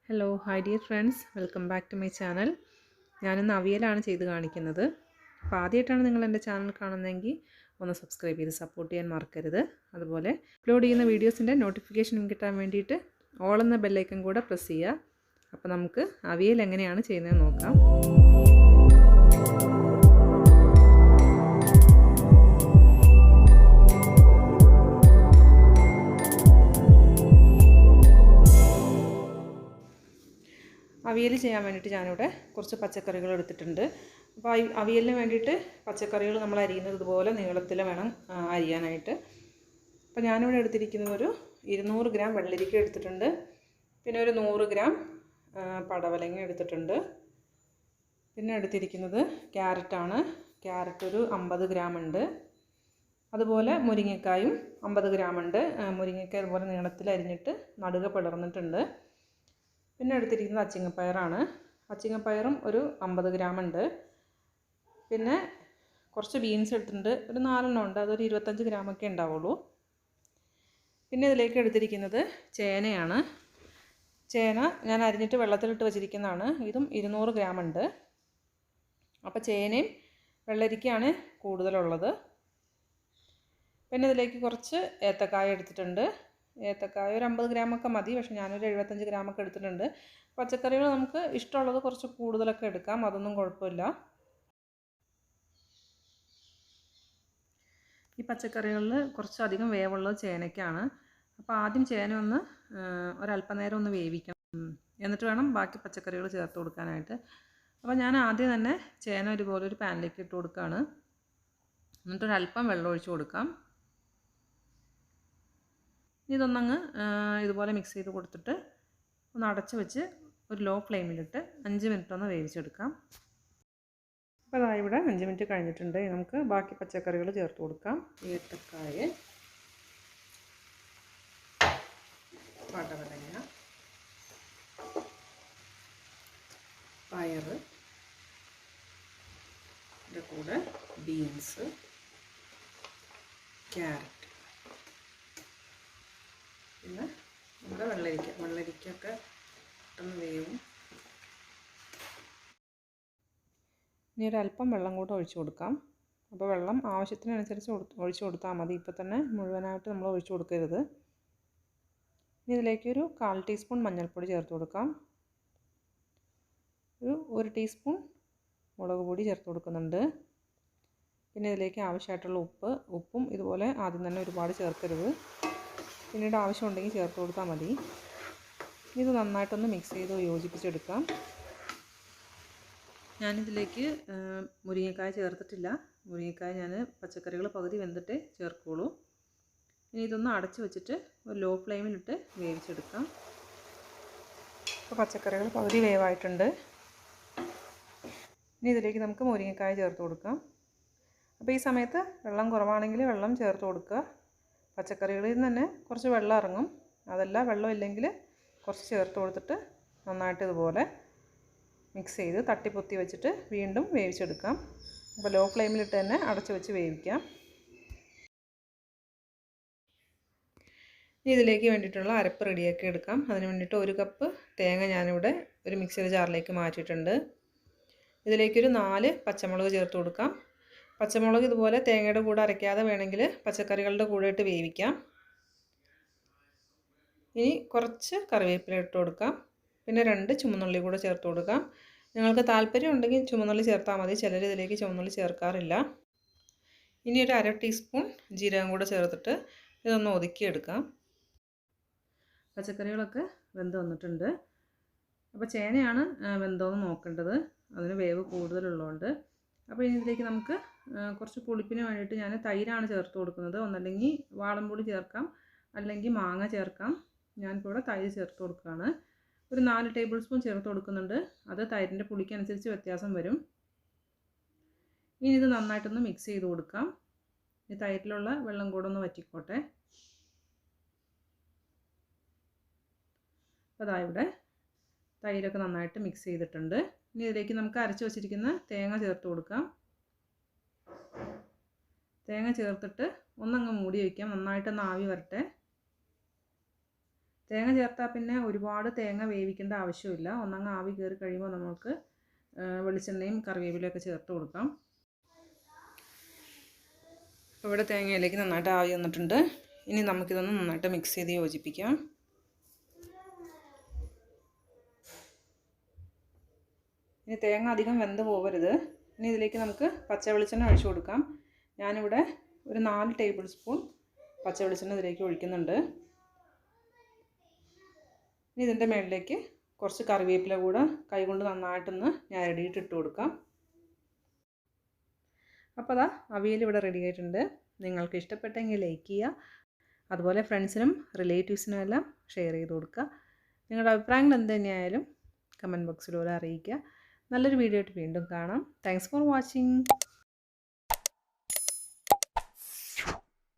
Hello hi dear friends, welcome back to my channel. ഞാനിന്ന് അവിയലാണ് ചെയ്ത് കാണിക്കുന്നത്. അപ്പോൾ ആദ്യമായിട്ടാണ് നിങ്ങൾ എൻ്റെ ചാനൽ കാണുന്നതെങ്കിൽ ഒന്ന് സബ്സ്ക്രൈബ് ചെയ്ത് സപ്പോർട്ട് ചെയ്യാൻ മറക്കരുത്. അതുപോലെ അപ്ലോഡ് ചെയ്യുന്ന വീഡിയോസിൻ്റെ നോട്ടിഫിക്കേഷൻ കിട്ടാൻ വേണ്ടിയിട്ട് ഓൾ എന്ന ബെല്ലൈക്കൺ കൂടെ പ്രസ് ചെയ്യുക. അപ്പോൾ നമുക്ക് അവിയൽ എങ്ങനെയാണ് ചെയ്യുന്നതെന്ന് നോക്കാം. അവിയൽ ചെയ്യാൻ വേണ്ടിയിട്ട് ഞാനിവിടെ കുറച്ച് പച്ചക്കറികൾ എടുത്തിട്ടുണ്ട്. അപ്പോൾ അവിയലിന് വേണ്ടിയിട്ട് പച്ചക്കറികൾ നമ്മൾ അരിയുന്നത് ഇതുപോലെ നീളത്തിൽ വേണം അരിയാനായിട്ട്. അപ്പോൾ ഞാനിവിടെ എടുത്തിരിക്കുന്നത് ഒരു 200 ഗ്രാം വെള്ളരിക്ക എടുത്തിട്ടുണ്ട്. പിന്നെ ഒരു 100 ഗ്രാം പടവലങ്ങ എടുത്തിട്ടുണ്ട്. പിന്നെ എടുത്തിരിക്കുന്നത് ക്യാരറ്റാണ്. ക്യാരറ്റ് ഒരു 50 ഗ്രാം ഉണ്ട്. അതുപോലെ മുരിങ്ങക്കായും 50 ഗ്രാം ഉണ്ട്. മുരിങ്ങക്കായ അതുപോലെ നീളത്തിൽ അരിഞ്ഞിട്ട് നടുക പിളർന്നിട്ടുണ്ട്. പിന്നെ എടുത്തിരിക്കുന്നത് അച്ചിങ്ങപ്പയറാണ്. അച്ചിങ്ങപ്പയറും ഒരു 50 ഗ്രാം ഉണ്ട്. പിന്നെ കുറച്ച് ബീൻസ് എടുത്തിട്ടുണ്ട്, ഒരു 4 ഉണ്ട്, അതൊരു 25 ഗ്രാമൊക്കെ ഉണ്ടാവുള്ളൂ. പിന്നെ ഇതിലേക്ക് എടുത്തിരിക്കുന്നത് ചേനയാണ്. ചേന ഞാൻ അരിഞ്ഞിട്ട് വെള്ളത്തിലിട്ട് വെച്ചിരിക്കുന്നതാണ്. ഇതും 200 ഗ്രാം ഉണ്ട്. അപ്പോൾ ചേനയും വെള്ളരിക്കയാണ് കൂടുതലുള്ളത്. പിന്നെ ഇതിലേക്ക് കുറച്ച് ഏത്തക്കായ എടുത്തിട്ടുണ്ട്. ഏത്തക്കായ ഒരു 50 ഗ്രാമൊക്കെ മതി, പക്ഷേ ഞാനൊരു 75 ഗ്രാമൊക്കെ എടുത്തിട്ടുണ്ട്. പച്ചക്കറികൾ നമുക്ക് ഇഷ്ടമുള്ളത് കുറച്ച് കൂടുതലൊക്കെ എടുക്കാം, അതൊന്നും കുഴപ്പമില്ല. ഈ പച്ചക്കറികളിൽ കുറച്ചധികം വേവുള്ളത് ചേനയ്ക്കാണ്. അപ്പോൾ ആദ്യം ചേന ഒന്ന് ഒരല്പനേരം ഒന്ന് വേവിക്കണം, എന്നിട്ട് വേണം ബാക്കി പച്ചക്കറികൾ ചേർത്ത് കൊടുക്കാനായിട്ട്. അപ്പോൾ ഞാൻ ആദ്യം തന്നെ ചേന ഇതുപോലെ ഒരു പാനിലേക്ക് ഇട്ട് കൊടുക്കുകയാണ്. എന്നിട്ടൊരല്പം വെള്ളം ഒഴിച്ച് കൊടുക്കാം. ഇതൊന്നങ്ങ് ഇതുപോലെ മിക്സ് ചെയ്ത് കൊടുത്തിട്ട് ഒന്ന് അടച്ച് വെച്ച് ഒരു ലോ ഫ്ലെയിമിലിട്ട് 5 മിനിറ്റ് ഒന്ന് വേവിച്ചെടുക്കാം. അപ്പോൾ അതാ ഇവിടെ 5 മിനിറ്റ് കഴിഞ്ഞിട്ടുണ്ട്. നമുക്ക് ബാക്കി പച്ചക്കറികൾ ചേർത്ത് കൊടുക്കാം. ഏത്തക്കായ, പടവലങ്ങ, പയറ്, ഇതിൻ്റെ കൂടെ ബീൻസ്, ക്യാരറ്റ്, പിന്നെ നമ്മുടെ വെള്ളരിക്കൊക്കെ പെട്ടെന്ന് വേവും. ഇനി ഒരല്പം വെള്ളം കൂടെ ഒഴിച്ചു കൊടുക്കാം. അപ്പോൾ വെള്ളം ആവശ്യത്തിനനുസരിച്ച് ഒഴിച്ചു കൊടുത്താൽ മതി. ഇപ്പോൾ തന്നെ മുഴുവനായിട്ട് നമ്മൾ ഒഴിച്ചു കൊടുക്കരുത്. ഇനി ഇതിലേക്കൊരു 1/4 ടീസ്പൂൺ മഞ്ഞൾപ്പൊടി ചേർത്ത് കൊടുക്കാം. ഒരു 1 ടീസ്പൂൺ മുളക് പൊടി ചേർത്ത് കൊടുക്കുന്നുണ്ട്. പിന്നെ ഇതിലേക്ക് ആവശ്യമായിട്ടുള്ള ഉപ്പും ഇതുപോലെ ആദ്യം തന്നെ ഒരുപാട് ചേർക്കരുത്, പിന്നീട് ആവശ്യമുണ്ടെങ്കിൽ ചേർത്ത് കൊടുത്താൽ മതി. ഇത് നന്നായിട്ടൊന്ന് മിക്സ് ചെയ്ത് യോജിപ്പിച്ചെടുക്കാം. ഞാനിതിലേക്ക് മുരിങ്ങക്കായ ചേർത്തിട്ടില്ല. മുരിങ്ങക്കായ ഞാൻ പച്ചക്കറികൾ പകുതി വെന്തിട്ടേ ചേർക്കുള്ളൂ. ഇനി ഇതൊന്ന് അടച്ച് വെച്ചിട്ട് ഒരു ലോ ഫ്ലെയിമിലിട്ട് വേവിച്ചെടുക്കാം. അപ്പോൾ പച്ചക്കറികൾ പകുതി വേവായിട്ടുണ്ട്. ഇനി ഇതിലേക്ക് നമുക്ക് മുരിങ്ങക്കായ ചേർത്ത് കൊടുക്കാം. അപ്പോൾ ഈ സമയത്ത് വെള്ളം കുറവാണെങ്കിൽ വെള്ളം ചേർത്ത് കൊടുക്കുക. പച്ചക്കറികളിൽ നിന്ന് തന്നെ കുറച്ച് വെള്ളം ഇറങ്ങും. അതല്ല, വെള്ളമില്ലെങ്കിൽ കുറച്ച് ചേർത്ത് കൊടുത്തിട്ട് നന്നായിട്ട് ഇതുപോലെ മിക്സ് ചെയ്ത് തട്ടിപ്പൊത്തി വെച്ചിട്ട് വീണ്ടും വേവിച്ചെടുക്കാം. അപ്പോൾ ലോ ഫ്ലെയിമിലിട്ട് തന്നെ അടച്ച് വെച്ച് വേവിക്കാം. ഇനി ഇതിലേക്ക് വേണ്ടിയിട്ടുള്ള അരപ്പ് റെഡിയാക്കി എടുക്കാം. അതിന് വേണ്ടിയിട്ട് 1 കപ്പ് തേങ്ങ ഞാനിവിടെ ഒരു മിക്സിയുടെ ജാറിലേക്ക് മാറ്റിയിട്ടുണ്ട്. ഇതിലേക്കൊരു 4 പച്ചമുളക് ചേർത്ത് കൊടുക്കാം. പച്ചമുളക് ഇതുപോലെ തേങ്ങയുടെ കൂടെ അരയ്ക്കാതെ വേണമെങ്കിൽ പച്ചക്കറികളുടെ കൂടെ ഇട്ട് വേവിക്കാം. ഇനി കുറച്ച് കറിവേപ്പില ഇട്ട് കൊടുക്കാം. പിന്നെ 2 ചുവന്നുള്ളി കൂടെ ചേർത്ത് കൊടുക്കാം. നിങ്ങൾക്ക് താല്പര്യം ഉണ്ടെങ്കിൽ ചുവന്നുള്ളി ചേർത്താൽ മതി, ചിലർ ഇതിലേക്ക് ചുവന്നുള്ളി ചേർക്കാറില്ല. ഇനി ഒരു 1/2 ടീസ്പൂൺ ജീരകം കൂടെ ചേർത്തിട്ട് ഇതൊന്ന് ഒതുക്കിയെടുക്കാം. പച്ചക്കറികളൊക്കെ വെന്ത് വന്നിട്ടുണ്ട്. അപ്പോൾ ചേനയാണ് വെന്തോന്ന് നോക്കേണ്ടത്, അതിന് വേവ് കൂടുതലുള്ളതുകൊണ്ട്. അപ്പോൾ ഇതിലേക്ക് നമുക്ക് കുറച്ച് പുളിപ്പിന് വേണ്ടിയിട്ട് ഞാൻ തൈരാണ് ചേർത്ത് കൊടുക്കുന്നത്. ഒന്നല്ലെങ്കിൽ വാളൻപുളി ചേർക്കാം, അല്ലെങ്കിൽ മാങ്ങ ചേർക്കാം. ഞാനിപ്പോൾ ഇവിടെ തൈര് ചേർത്ത് കൊടുക്കുകയാണ്. ഒരു 4 ടേബിൾ സ്പൂൺ ചേർത്ത് കൊടുക്കുന്നുണ്ട്. അത് തൈരിൻ്റെ പുളിക്കനുസരിച്ച് വ്യത്യാസം വരും. ഇനി ഇത് നന്നായിട്ടൊന്ന് മിക്സ് ചെയ്ത് കൊടുക്കാം. ഈ തൈരിലുള്ള വെള്ളം കൂടെ ഒന്ന് വറ്റിക്കോട്ടെ. അപ്പോൾ അതാ ഇവിടെ തൈരൊക്കെ നന്നായിട്ട് മിക്സ് ചെയ്തിട്ടുണ്ട്. ഇനി ഇതിലേക്ക് നമുക്ക് അരച്ച് വെച്ചിരിക്കുന്ന തേങ്ങ ചേർത്ത് കൊടുക്കാം. തേങ്ങ ചേർത്തിട്ട് ഒന്നങ്ങ് മൂടി വയ്ക്കാം, നന്നായിട്ടൊന്ന് ആവി വരട്ടെ. തേങ്ങ ചേർത്താൽ പിന്നെ ഒരുപാട് തേങ്ങ വേവിക്കേണ്ട ആവശ്യമില്ല. ഒന്നങ്ങ് ആവി കയറി കഴിയുമ്പോൾ നമുക്ക് വെളിച്ചെണ്ണയും കറിവേപ്പിലയൊക്കെ ചേർത്ത് കൊടുക്കാം. ഇവിടെ തേങ്ങയിലേക്ക് നന്നായിട്ട് ആവി വന്നിട്ടുണ്ട്. ഇനി നമുക്കിതൊന്ന് നന്നായിട്ട് മിക്സ് ചെയ്ത് യോജിപ്പിക്കാം. ഇനി തേങ്ങ അധികം വെന്ത് പോകരുത്. ഇനി ഇതിലേക്ക് നമുക്ക് പച്ച വെളിച്ചെണ്ണ ഒഴിച്ചു കൊടുക്കാം. ഞാനിവിടെ ഒരു 4 ടേബിൾ സ്പൂൺ പച്ച വെളിച്ചെണ്ണ ഇതിലേക്ക് ഒഴിക്കുന്നുണ്ട്. ഇനി ഇതിൻ്റെ മുകളിലേക്ക് കുറച്ച് കറിവേപ്പില കൂടെ കൈകൊണ്ട് നന്നായിട്ടൊന്ന് ഞരടിയിട്ട് ഇട്ട് കൊടുക്കാം. അപ്പോൾ അതാ അവിയൽ ഇവിടെ റെഡി ആയിട്ടുണ്ട്. നിങ്ങൾക്ക് ഇഷ്ടപ്പെട്ടെങ്കിൽ ലൈക്ക് ചെയ്യുക. അതുപോലെ ഫ്രണ്ട്സിനും റിലേറ്റീവ്സിനും എല്ലാം ഷെയർ ചെയ്ത് കൊടുക്കുക. നിങ്ങളുടെ അഭിപ്രായങ്ങൾ എന്ത് തന്നെയായാലും കമൻറ്റ് ബോക്സിലൂടെ അറിയിക്കുക. നല്ലൊരു വീഡിയോ ആയിട്ട് വീണ്ടും കാണാം. Thanks for watching.